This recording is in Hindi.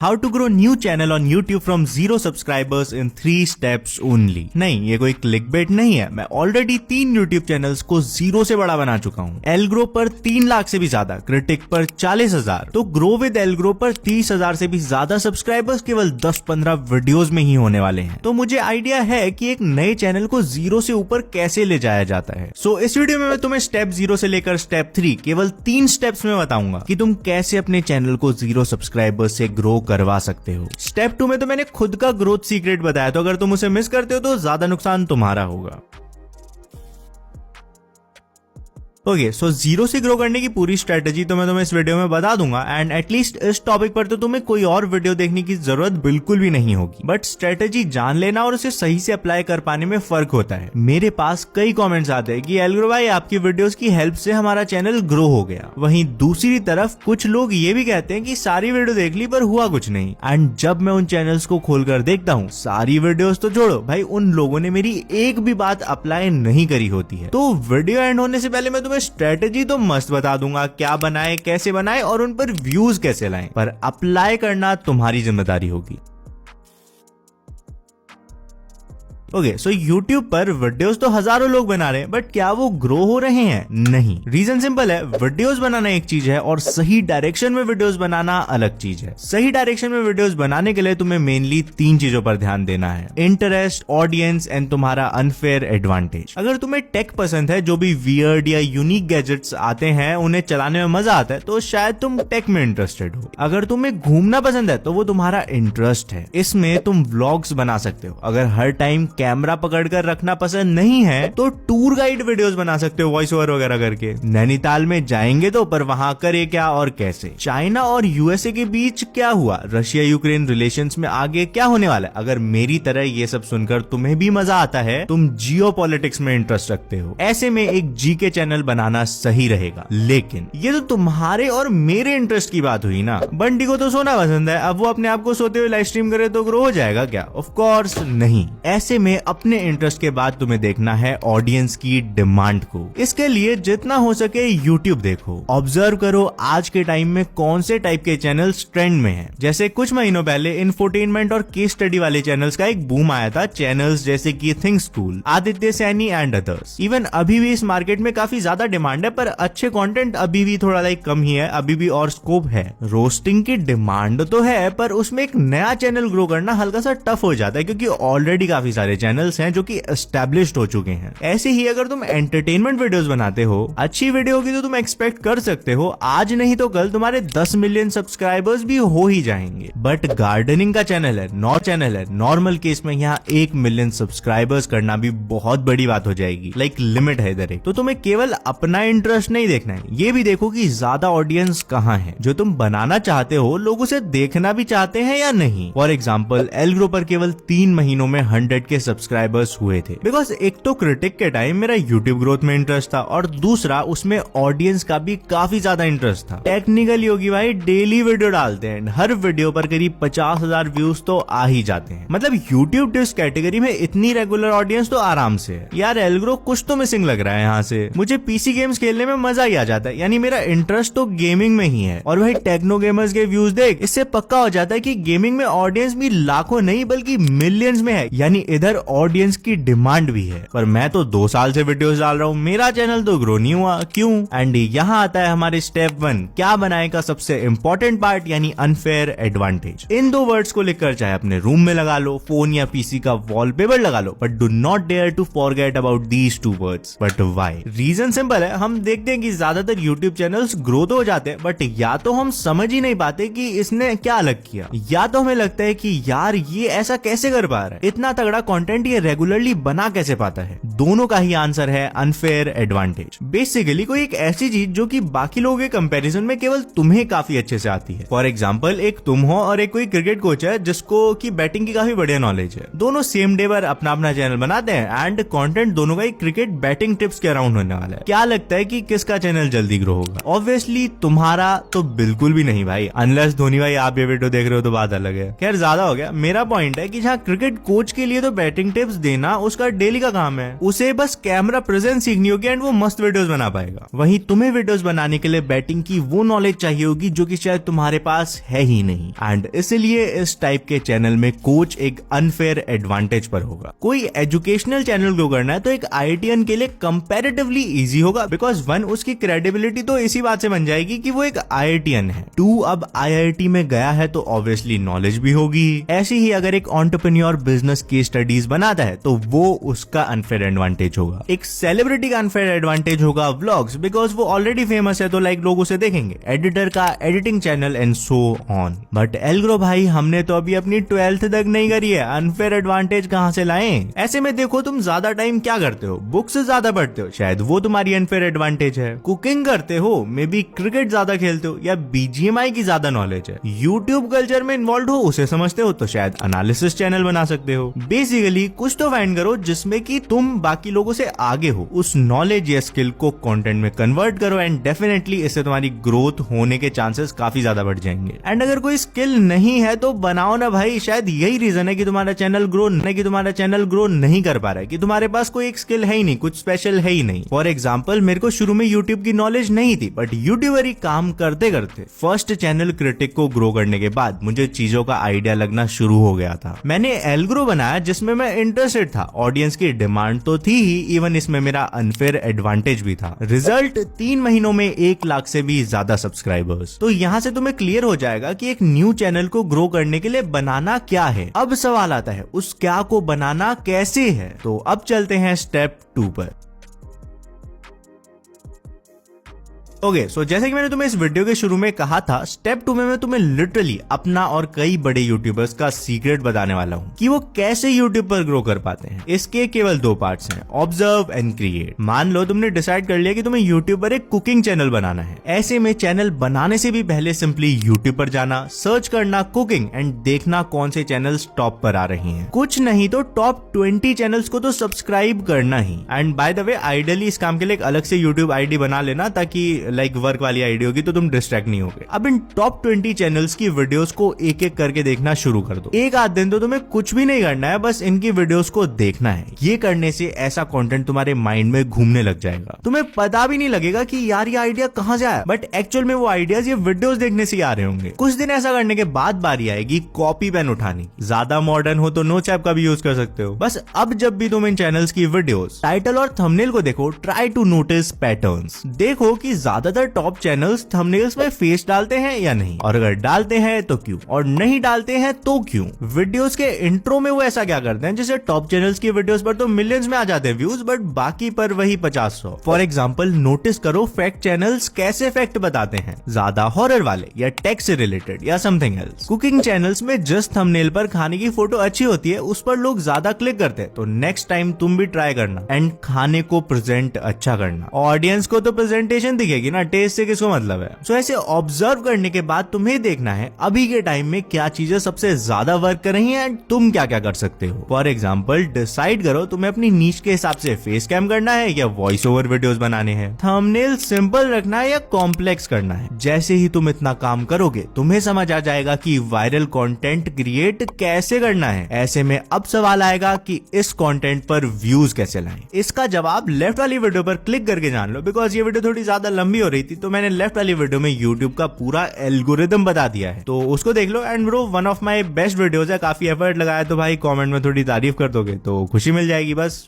How to grow new channel on YouTube from 0 subscribers in 3 steps only. नहीं, ये कोई क्लिकबेट नहीं है। मैं ऑलरेडी 3 यूट्यूब चैनल्स को 0 से बड़ा बना चुका हूँ। एलग्रो पर 3 लाख से भी ज्यादा, क्रिटिक पर 40,000, तो ग्रो विद एलग्रो पर 30,000 से भी ज्यादा सब्सक्राइबर्स केवल 10-15 वीडियोस में ही होने वाले हैं। तो मुझे आइडिया है कि एक नए चैनल को 0 से ऊपर कैसे ले जाया जाता है। सो इस वीडियो में मैं तुम्हें स्टेप 0 से लेकर स्टेप 3 केवल 3 स्टेप्स में बताऊंगा कि तुम कैसे अपने चैनल को 0 सब्सक्राइबर्स से ग्रो करवा सकते हो। स्टेप 2 में तो मैंने खुद का ग्रोथ सीक्रेट बताया, तो अगर तुम उसे मिस करते हो तो ज्यादा नुकसान तुम्हारा होगा। ओके, सो 0 से ग्रो करने की पूरी स्ट्रेटेजी तो मैं तुम्हें इस वीडियो में बता दूंगा एंड एटलीस्ट इस टॉपिक पर तो तुम्हें कोई और वीडियो देखने की जरूरत बिल्कुल भी नहीं होगी। बट स्ट्रेटेजी जान लेना और उसे सही से अप्लाई कर पाने में फर्क होता है। मेरे पास कई कमेंट्स आते हैं कि एलग्रो भाई आपकी वीडियोस की हेल्प से हमारा चैनल ग्रो हो गया। वहीं दूसरी तरफ कुछ लोग ये भी कहते हैं कि सारी वीडियो देख ली पर हुआ कुछ नहीं। एंड जब मैं उन चैनल्स को खोलकर देखता हूँ, सारी वीडियोस तो छोड़ो भाई, उन लोगों ने मेरी एक भी बात अप्लाई नहीं करी होती है। तो वीडियो एंड होने से पहले मैं तुम्हें स्ट्रेटेजी तो मस्त बता दूंगा, क्या बनाए, कैसे बनाए और उन पर व्यूज कैसे लाएं, पर अप्लाई करना तुम्हारी जिम्मेदारी होगी। ओके, सो YouTube पर वीडियोस तो हजारों लोग बना रहे हैं, बट क्या वो ग्रो हो रहे हैं? नहीं। रीजन सिंपल है, वीडियोस बनाना एक चीज है और सही डायरेक्शन में वीडियोस बनाना अलग चीज है। सही डायरेक्शन में वीडियोस बनाने के लिए तुम्हें मेनली 3 चीजों पर ध्यान देना है: इंटरेस्ट, ऑडियंस एंड तुम्हारा अनफेयर एडवांटेज। अगर तुम्हें टेक पसंद है, जो भी वियर्ड या यूनिक गैजेट्स आते हैं उन्हें चलाने में मजा आता है, तो शायद तुम टेक में इंटरेस्टेड हो। अगर तुम्हें घूमना पसंद है तो वो तुम्हारा इंटरेस्ट है, इसमें तुम व्लॉग्स बना सकते हो। अगर हर टाइम कैमरा पकड़कर रखना पसंद नहीं है तो टूर गाइड वीडियोस बना सकते हो, वॉइस ओवर वगैरह करके। नैनीताल में जाएंगे तो, पर वहां करे क्या और कैसे? चाइना और यूएसए के बीच क्या हुआ? रशिया यूक्रेन रिलेशंस में आगे क्या होने वाला है? अगर मेरी तरह ये सब सुनकर तुम्हें भी मजा आता है, तुम जियोपॉलिटिक्स में इंटरेस्ट रखते हो, ऐसे में एक जीके चैनल बनाना सही रहेगा। लेकिन ये तो तुम्हारे और मेरे इंटरेस्ट की बात हुई ना। बंटी को तो सोना पसंद है, अब वो अपने आप को सोते हुए लाइव स्ट्रीम करे तो ग्रो हो जाएगा क्या? ऑफ कोर्स नहीं। ऐसे में अपने इंटरेस्ट के बाद तुम्हें देखना है ऑडियंस की डिमांड को। इसके लिए जितना हो सके यूट्यूब देखो, ऑब्जर्व करो आज के टाइम में कौन से टाइप के चैनल्स ट्रेंड में हैं। जैसे कुछ महीनों पहले इंफोटेनमेंट और केस स्टडी वाले चैनल्स का एक बूम आया था। चैनल्स जैसे कि think school, Aditya Saini and others. Even अभी भी इस मार्केट में काफी ज्यादा डिमांड है, पर अच्छे कंटेंट अभी भी थोड़ा कम ही है, अभी भी और स्कोप है। रोस्टिंग की डिमांड तो है, पर उसमें एक नया चैनल ग्रो करना हल्का सा टफ हो जाता है, क्योंकि ऑलरेडी काफी सारे चैनल्स हैं जो कि एस्टैब्लिश्ड हो चुके हैं। ऐसे ही अगर तुम एंटरटेनमेंट वीडियोस बनाते हो, अच्छी वीडियो होगी तो तुम एक्सपेक्ट कर सकते हो आज नहीं तो कल तुम्हारे 10 मिलियन सब्सक्राइबर्स भी हो ही जाएंगे। बट गार्डनिंग का चैनल है, नॉर्मल केस में यहाँ 1 मिलियन सब्सक्राइबर्स करना भी बहुत बड़ी बात हो जाएगी। लिमिट है इधर। तो तुम्हें केवल अपना इंटरेस्ट नहीं देखना है, ये भी देखो कि ज्यादा ऑडियंस कहाँ है। जो तुम बनाना चाहते हो लोग उसे देखना भी चाहते हैं या नहीं। फॉर एग्जाम्पल, एलग्रो पर केवल 3 महीनों में 100 के सब्सक्राइबर्स हुए थे, बिकॉज एक तो क्रिटिक के टाइम मेरा यूट्यूब ग्रोथ में इंटरेस्ट था और दूसरा उसमें ऑडियंस का भी काफी ज्यादा इंटरेस्ट था। टेक्निकल योगी भाई डेली वीडियो डालते हैं, हर वीडियो पर करीब 50,000 व्यूज तो आ ही जाते हैं। मतलब यूट्यूब डिस्क कैटेगरी में इतनी रेगुलर ऑडियंस तो आराम से है। यार एलग्रो कुछ तो मिसिंग लग रहा है यहाँ से। मुझे पीसी गेम्स खेलने में मजा ही आ जाता है, यानी मेरा इंटरेस्ट तो गेमिंग में ही है। और भाई टेक्नो गेमर्स के व्यूज देख, इससे पक्का हो जाता है कि गेमिंग में ऑडियंस भी लाखों नहीं बल्कि मिलियंस में है, यानी इधर ऑडियंस की डिमांड भी है। पर मैं तो 2 साल से वीडियोस डाल रहा हूँ, मेरा चैनल तो ग्रो नहीं हुआ, क्यों? एंड यहाँ आता है हमारे स्टेप 1 क्या बनाए का सबसे इंपॉर्टेंट पार्ट, यानी अनफेयर एडवांटेज। इन 2 वर्ड्स को लिखकर चाहे अपने रूम में लगा लो, फोन या पीसी का वॉलपेपर लगा लो, but do not dare to forget about these 2 words. But why? Reason simple है, हम देखते हैं कि ज्यादातर यूट्यूब चैनल्स ग्रो तो हो जाते हैं, बट या तो हम समझ ही नहीं पाते कि इसने क्या अलग किया, या तो हमें लगता है कि यार ये ऐसा कैसे कर पा रहा है, इतना तगड़ा कंटेंट ये रेगुलरली बना कैसे पाता है। दोनों का ही आंसर है अनफेयर एडवांटेज। बेसिकली कोई एक ऐसी चीज जो कि बाकी लोगों के कंपैरिजन में केवल तुम्हें काफी अच्छे से आती है। फॉर एग्जांपल, एक तुम हो और एक कोई क्रिकेट कोच है जिसको की बैटिंग की काफी बढ़िया नॉलेज है। दोनों सेम डे पर अपना अपना चैनल बनाते हैं एंड कंटेंट दोनों का ही क्रिकेट बैटिंग टिप्स के अराउंड होने वाला है। क्या लगता है कि किसका चैनल जल्दी ग्रो होगा? ऑब्वियसली तुम्हारा तो बिल्कुल भी नहीं भाई, अनलेस धोनी भाई आप ये वीडियो देख रहे हो तो बात अलग है। खैर ज्यादा हो गया। मेरा पॉइंट है कि जहाँ क्रिकेट कोच के लिए तो बैटिंग मार्केटिंग टिप्स देना उसका डेली का काम है। उसे बस कैमरा प्रेजेंस सीखनी होगी एंड वो मस्त वीडियोस बना पाएगा। वहीं तुम्हें वीडियोस बनाने के लिए बैटिंग की वो नॉलेज चाहिए होगी जो कि शायद तुम्हारे पास है ही नहीं, एंड इसलिए इस टाइप के चैनल में कोच एक अनफेयर एडवांटेज पर होगा। कोई एजुकेशनल चैनल ग्रो करना है तो एक आईआईटीएन के लिए कंपैरेटिवली इजी होगा, बिकॉज वन, उसकी क्रेडिबिलिटी तो इसी बात से बन जाएगी कि वो एक आईआईटीएन है। टू, अब आईआईटी में गया है तो ऑब्वियसली नॉलेज भी होगी। ऐसे ही अगर एक एंटरप्रेन्योर बिजनेस की स्टडीज बनाता है तो वो उसका अनफेयर एडवांटेज होगा। एक सेलिब्रिटी का अनफेयर एडवांटेज होगा व्लॉग्स, बिकॉज वो ऑलरेडी फेमस है तो लाइक लोग उसे देखेंगे। एडिटर का editing channel and so on. But एल्ग्रो भाई, हमने तो अभी अपनी 12th तक नहीं करी है, अनफेयर एडवांटेज कहां से लाएं? ऐसे में देखो, तुम ज्यादा टाइम क्या करते हो? बुक्स ज्यादा पढ़ते हो, शायद वो तुम्हारी अनफेयर एडवांटेज है। कुकिंग करते हो, मे बी क्रिकेट ज्यादा खेलते हो, या बीजीएमआई की ज्यादा नॉलेज है। यूट्यूब कल्चर में इन्वॉल्व हो, उसे समझते हो, तो शायद एनालिसिस चैनल बना सकते हो। बेसिकली कुछ तो फाइंड करो जिसमें कि तुम बाकी लोगों से आगे हो, उस नॉलेज या स्किल को कंटेंट में कन्वर्ट करो एंड डेफिनेटली इससे तुम्हारी ग्रोथ होने के चांसेस काफी ज्यादा बढ़ जाएंगे। एंड अगर कोई स्किल नहीं है तो बनाओ ना भाई, शायद यही रीजन है कि तुम्हारा चैनल ग्रो नहीं कर पा रहा है, कि तुम्हारे पास कोई एक स्किल है ही नहीं, कुछ स्पेशल है ही नहीं। फॉर एग्जाम्पल, मेरे को शुरू में यूट्यूब की नॉलेज नहीं थी, बट यूट्यूबर ही काम करते करते फर्स्ट चैनल क्रिटिक को ग्रो करने के बाद मुझे चीजों का आइडिया लगना शुरू हो गया था। मैंने एल्ग्रो बनाया जिसमें मैं इंटरेस्टेड था, ऑडियंस की डिमांड तो थी ही, इवन इसमें मेरा अनफेयर एडवांटेज भी था। रिजल्ट 3 महीनों में 1 लाख से भी ज्यादा सब्सक्राइबर्स। तो यहाँ से तुम्हें क्लियर हो जाएगा कि एक न्यू चैनल को ग्रो करने के लिए बनाना क्या है। अब सवाल आता है, उस क्या को बनाना कैसे है? तो अब चलते हैं स्टेप 2 पर। ओके, सो जैसे कि मैंने तुम्हें इस वीडियो के शुरू में कहा था, स्टेप 2 में मैं तुम्हें लिटरली अपना और कई बड़े यूट्यूबर्स का सीक्रेट बताने वाला हूँ कि वो कैसे यूट्यूब पर ग्रो कर पाते हैं। इसके केवल 2 पार्ट्स हैं, ऑब्जर्व एंड क्रिएट। मान लो तुमने डिसाइड कर लिया कि तुम्हें यूट्यूब पर एक कुकिंग चैनल बनाना है। ऐसे में चैनल बनाने से भी पहले सिंपली यूट्यूब पर जाना, सर्च करना कुकिंग एंड देखना कौन से चैनल्स टॉप पर आ रही हैं। कुछ नहीं तो टॉप 20 चैनल्स को तो सब्सक्राइब करना ही। And by the way, ideally इस काम के लिए एक अलग से यूट्यूब आईडी बना लेना, ताकि लाइक वर्क वाली आईडी होगी तो तुम डिस्ट्रैक्ट नहीं होगे। अब इन टॉप 20 चैनल्स की वीडियोस को एक एक करके देखना शुरू कर दो। एक आध दिन तो तुम्हें कुछ भी नहीं करना है, बस इनकी वीडियोस को देखना है। ये करने से ऐसा कंटेंट तुम्हारे माइंड में घूमने लग जाएगा, तुम्हें पता भी नहीं लगेगा कि यार ये आइडिया कहां से आया, बट एक्चुअल में वो आइडियाज ये वीडियोस देखने से आ रहे होंगे। कुछ दिन ऐसा करने के बाद बारी आएगी कॉपी पेन उठानी। ज्यादा मॉडर्न हो तो नोट्स ऐप का भी यूज कर सकते हो। बस अब जब भी तुम इन चैनल्स की वीडियोस टाइटल और थंबनेल को देखो, ट्राई टू नोटिस पैटर्न्स। देखो कि ज्यादातर टॉप चैनल्स थंबनेल्स में फेस डालते हैं या नहीं, और अगर डालते हैं तो क्यों, और नहीं डालते हैं तो क्यों। वीडियोस के इंट्रो में वो ऐसा क्या करते हैं जैसे टॉप चैनल्स की वीडियोस पर तो मिलियंस में आ जाते हैं व्यूज, बट बाकी पर वही 50-100। फॉर एग्जांपल, नोटिस करो फैक्ट चैनल्स कैसे फैक्ट बताते हैं, ज्यादा हॉरर वाले या टेक से रिलेटेड या समथिंग एल्स। कुकिंग चैनल्स में जस्ट थंबनेल पर खाने की फोटो अच्छी होती है, उस पर लोग ज्यादा क्लिक करते हैं, तो नेक्स्ट टाइम तुम भी ट्राई करना एंड खाने को प्रेजेंट अच्छा करना। ऑडियंस को तो प्रेजेंटेशन दिखेगी ना, टेस्ट से किसको मतलब है। सो ऐसे ऑब्जर्व करने के बाद तुम्हें देखना है अभी के टाइम में क्या चीजें सबसे ज्यादा वर्क कर रही हैं एंड तुम क्या क्या कर सकते हो। फॉर एग्जांपल, डिसाइड करो तुम्हें अपनी नीश के हिसाब से फेस कैम करना है या वॉइस ओवर वीडियोस बनाने हैं, थंबनेल सिंपल रखना है या कॉम्प्लेक्स करना है। जैसे ही तुम इतना काम करोगे तुम्हें समझ आ जाएगा कि वायरल कंटेंट क्रिएट कैसे करना है। ऐसे में अब सवाल आएगा कि इस कंटेंट पर व्यूज कैसे लाएं। इसका जवाब लेफ्ट वाली वीडियो पर क्लिक करके जान लो, बिकॉज ये वीडियो थोड़ी ज्यादा लंबी हो रही थी तो मैंने लेफ्ट वाली वीडियो में यूट्यूब का पूरा एल्गोरिदम बता दिया है, तो उसको देख लो। And bro, one of my best videos है, काफी एफर्ट लगाया, तो भाई कमेंट में थोड़ी तारीफ कर दोगे तो खुशी मिल जाएगी बस।